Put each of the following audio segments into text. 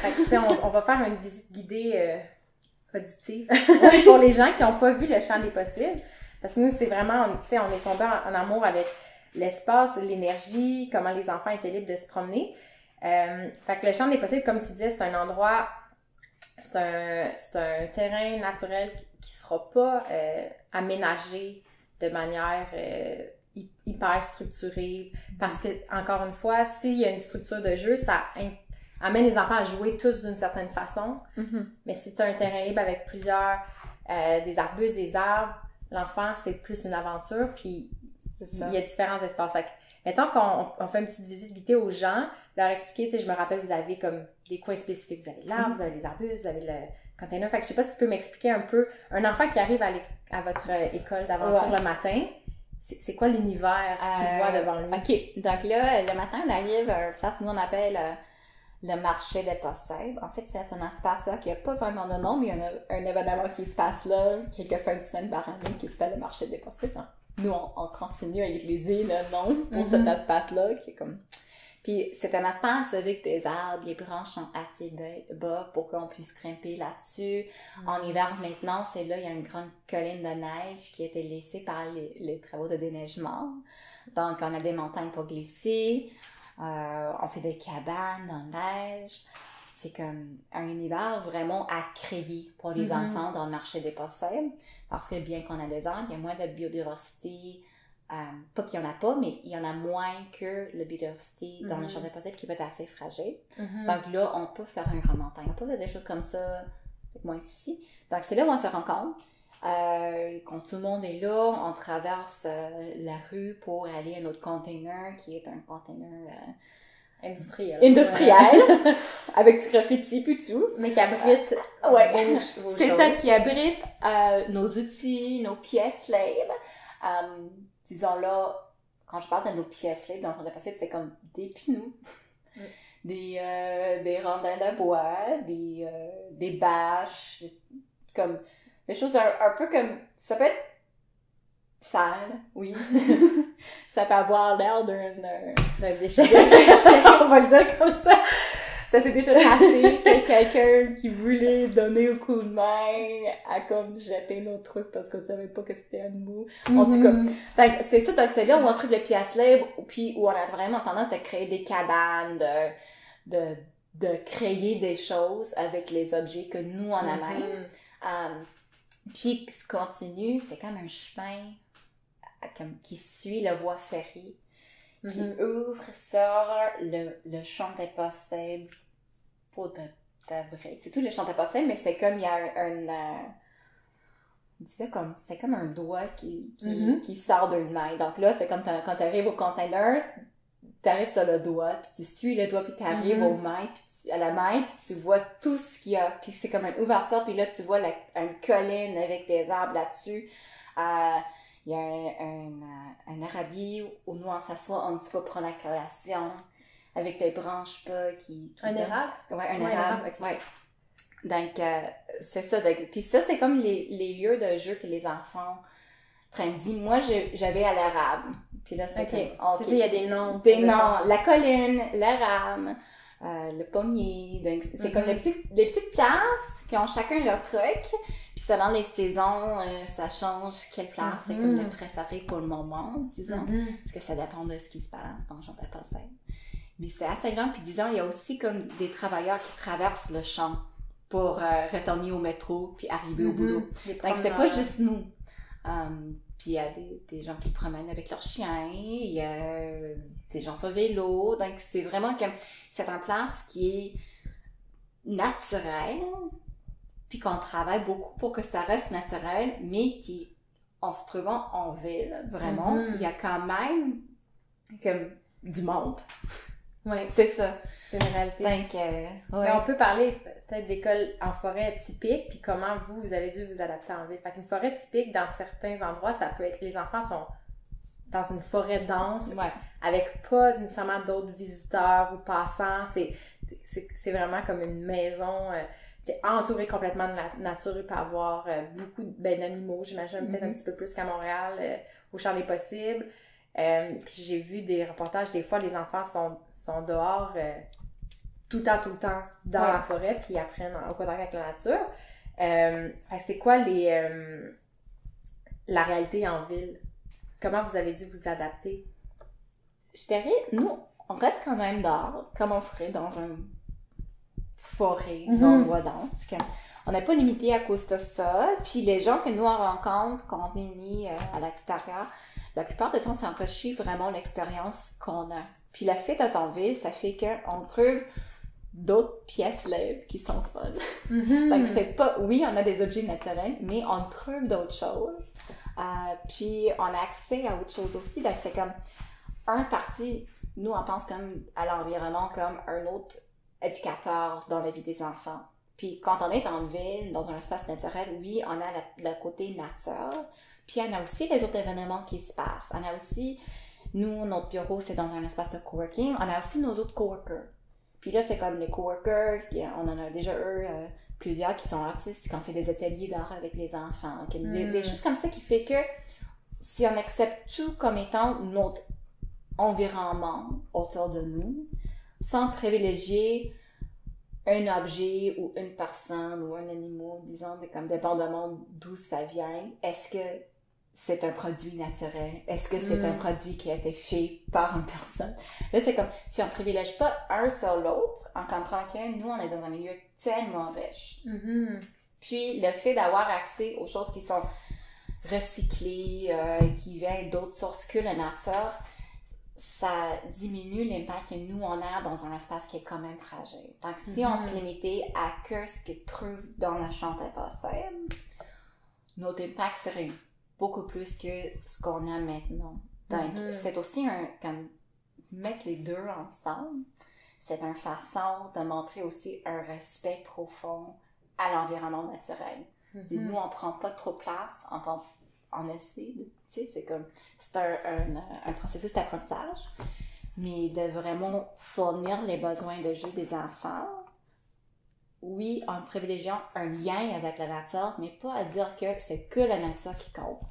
Fait que, tu sais, on va faire une visite guidée auditive pour les gens qui n'ont pas vu le champ des possibles. Parce que nous, c'est vraiment, tu sais, on est tombé en amour avec l'espace, l'énergie, comment les enfants étaient libres de se promener. Fait que le champ des possibles, comme tu disais, c'est un endroit, c'est un terrain naturel qui sera pas aménagé de manière hyper structurée. Parce que, encore une fois, s'il y a une structure de jeu, ça amène les enfants à jouer tous d'une certaine façon. Mais si tu as un terrain libre avec plusieurs, des arbustes, des arbres, l'enfant, c'est plus une aventure, puis il y a différents espaces. Fait que, mettons qu'on fait une petite visite guidée aux gens, leur expliquer, tu sais, je me rappelle, vous avez comme des coins spécifiques. Vous avez l'arbre, vous avez les arbustes, vous avez le container. Fait que je sais pas si tu peux m'expliquer un peu, un enfant qui arrive à votre école d'aventure le matin, c'est quoi l'univers qu'il voit devant lui? OK. Donc là, le matin, on arrive à une place que nous, on appelle le marché des possibles. En fait, c'est un espace-là qui n'a pas vraiment de nom, mais il y a un événement qui se passe là, quelques fins de semaine par année, qui s'appelle le marché des possibles. Donc, nous, on continue à utiliser le nom pour cet espace-là, qui est comme... Puis c'est un espace avec des arbres, les branches sont assez bas pour qu'on puisse grimper là-dessus. En hiver, maintenant, c'est là, il y a une grande colline de neige qui a été laissée par les travaux de déneigement. Donc, on a des montagnes pour glisser. On fait des cabanes en neige. C'est comme un univers vraiment à créer pour les enfants dans le marché des possibles. Parce que bien qu'on a des arbres, il y a moins de biodiversité. Pas qu'il n'y en a pas, mais il y en a moins que la biodiversité dans le champ des possibles qui peut être assez fragile. Donc là, on peut faire un grand montagne. On peut faire des choses comme ça avec moins de soucis. Donc c'est là où on se rencontre. Quand tout le monde est là, on traverse la rue pour aller à notre container, qui est un container industriel, avec du graffiti et tout. Mais qui abrite vos c'est choses. ça qui abrite nos outils, nos pièces libres. Disons là, quand je parle de nos pièces libres, dans le possible, c'est comme des pneus, des rondins de bois, des bâches, comme des choses un peu comme, ça peut être sale, oui. Ça peut avoir l'air d'un déchet. On va le dire comme ça. Ça s'est déjà passé que quelqu'un qui voulait donner un coup de main a comme jeté nos trucs parce qu'on savait pas que c'était à nous. En tout cas, donc, c'est ça, donc c'est là où on trouve les pièces libres, puis où on a vraiment tendance à créer des cabanes, de créer des choses avec les objets que nous on amène. Puis ce qui continue, c'est comme un chemin qui suit la voie ferrée, qui ouvre sur le champ des possibles pour d'abriter. C'est tout le champ des possibles, mais c'est comme il y a c'est comme un doigt qui sort d'une main. Donc là, c'est comme quand tu arrives au container, tu arrives sur le doigt, puis tu suis le doigt, puis tu arrives aux mains, à la main, puis tu vois tout ce qu'il y a. Puis c'est comme une ouverture, puis là, tu vois une colline avec des arbres là-dessus. Il y a un arabier où nous, on s'assoit, on se va prendre la collation avec des branches pas qui un érable? Ouais, un érable. Okay. Ouais. Donc, c'est ça. Puis ça, c'est comme les lieux de jeu que les enfants prennent. Moi, j'avais à l'érable. Puis là, c'est c'est ça, il y a des noms. Des noms. La colline, l'érable, le pommier. Donc, c'est comme les petites places qui ont chacun leur truc. Puis selon les saisons, ça change quelle place c'est comme le préféré pour le moment, disons. Parce que ça dépend de ce qui se passe dans le champ des possibles. Mais c'est assez long. Puis disons, il y a aussi comme des travailleurs qui traversent le champ pour retourner au métro puis arriver au boulot. Donc c'est pas juste nous. Puis il y a des gens qui promènent avec leurs chiens, il y a des gens sur le vélo. Donc c'est vraiment comme, c'est une place qui est naturelle, puis qu'on travaille beaucoup pour que ça reste naturel, mais qui, en se trouvant en ville, vraiment, il y a quand même comme du monde. Oui, c'est ça. C'est une réalité. Donc, mais on peut parler peut-être d'école en forêt typique, puis comment vous avez dû vous adapter en ville. Fait qu'une forêt typique, dans certains endroits, ça peut être, les enfants sont dans une forêt dense, avec pas nécessairement d'autres visiteurs ou passants. C'est vraiment comme une maison... t'es entouré complètement de nature, il peut y avoir beaucoup d'animaux, j'imagine peut-être un petit peu plus qu'à Montréal, au champ des possibles. Puis j'ai vu des reportages, des fois les enfants sont dehors tout le temps dans la forêt, puis ils apprennent au contact avec la nature. C'est quoi la réalité en ville? Comment vous avez dû vous adapter? Je dirais, nous, on reste quand même dehors, comme on ferait dans une forêt, dans un bois dense. On n'est pas limité à cause de ça. Puis les gens que nous on rencontre quand on est mis à l'extérieur, la plupart du temps, ça enrichit vraiment l'expérience qu'on a. Puis le fait d'être en ville, ça fait qu'on trouve d'autres pièces là qui sont fun. Donc c'est pas, oui, on a des objets naturels, mais on trouve d'autres choses. Puis on a accès à autre chose aussi. Donc c'est comme un parti, nous on pense comme à l'environnement comme un autre éducateur dans la vie des enfants. Puis quand on est en ville, dans un espace naturel, oui, on a le côté nature. Puis on a aussi les autres événements qui se passent. On a aussi, nous, notre bureau, c'est dans un espace de coworking. On a aussi nos autres coworkers. Puis là, c'est comme les coworkers, on en a déjà plusieurs qui sont artistes, qui ont fait des ateliers d'art avec les enfants. Des choses comme ça qui fait que si on accepte tout comme étant notre environnement autour de nous, sans privilégier un objet ou une personne ou un animal, disons, comme dépendamment d'où ça vient, est-ce que c'est un produit naturel? Est-ce que c'est un produit qui a été fait par une personne? Là, c'est comme, si on privilège pas un sur l'autre, on comprend que nous, on est dans un milieu tellement riche. Puis, le fait d'avoir accès aux choses qui sont recyclées, qui viennent d'autres sources que la nature, ça diminue l'impact que nous, on a dans un espace qui est quand même fragile. Donc, si on se limitait à que ce qui trouve dans le champ impossible, notre impact serait beaucoup plus que ce qu'on a maintenant. Donc, c'est aussi comme mettre les deux ensemble, c'est une façon de montrer aussi un respect profond à l'environnement naturel. Nous, on prend pas trop de place, on essaie de, tu sais, c'est comme, c'est un processus d'apprentissage, mais de vraiment fournir les besoins de jeu des enfants, oui, en privilégiant un lien avec la nature, mais pas à dire que c'est que la nature qui compte.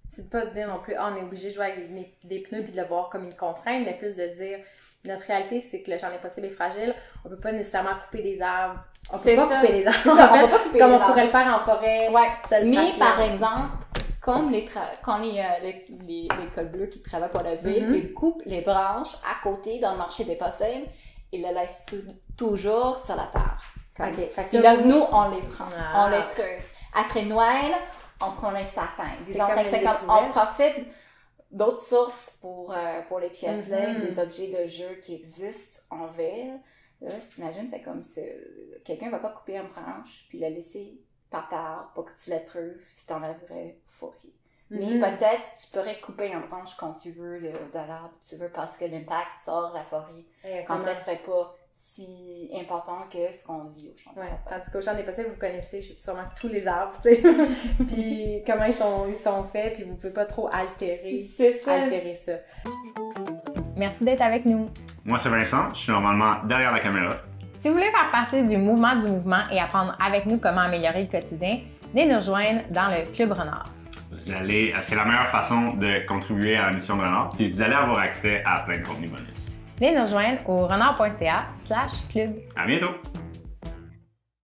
C'est pas de dire non plus, on est obligé de jouer avec des pneus puis de le voir comme une contrainte, mais plus de dire, notre réalité, c'est que le champ des possibles est fragile, on peut pas nécessairement couper des arbres. On peut pas couper les arbres, en fait, comme on pourrait le faire en forêt. Mais par exemple, comme quand les cols bleus qui travaillent pour la ville, ils coupent les branches à côté dans le marché des possibles et le laissent toujours sur la terre. Et là, nous, on les prend, on les trouve. Après Noël, on prend les sapins. Disons, c'est comme on profite d'autres sources pour les pièces-là, des objets de jeu qui existent en ville. Là, si t'imagines, c'est comme si quelqu'un va pas couper une branche puis la laisser par terre pour que tu la trouves si t'en as vraie forêt. Mais peut-être tu pourrais couper une branche quand tu veux de l'arbre, tu veux, parce que l'impact sort la forêt. Ne serait pas si important que ce qu'on vit au champ des possibles. Tandis qu'au champ des possibles, vous connaissez sûrement tous les arbres, tu sais. Puis comment ils sont faits, puis vous pouvez pas trop altérer ça. Merci d'être avec nous. Moi, c'est Vincent, je suis normalement derrière la caméra. Si vous voulez faire partie du mouvement et apprendre avec nous comment améliorer le quotidien, venez nous rejoindre dans le Club Renard. C'est la meilleure façon de contribuer à la mission de Renard, puis vous allez avoir accès à plein de contenus bonus. Venez nous rejoindre au renard.ca/club. À bientôt!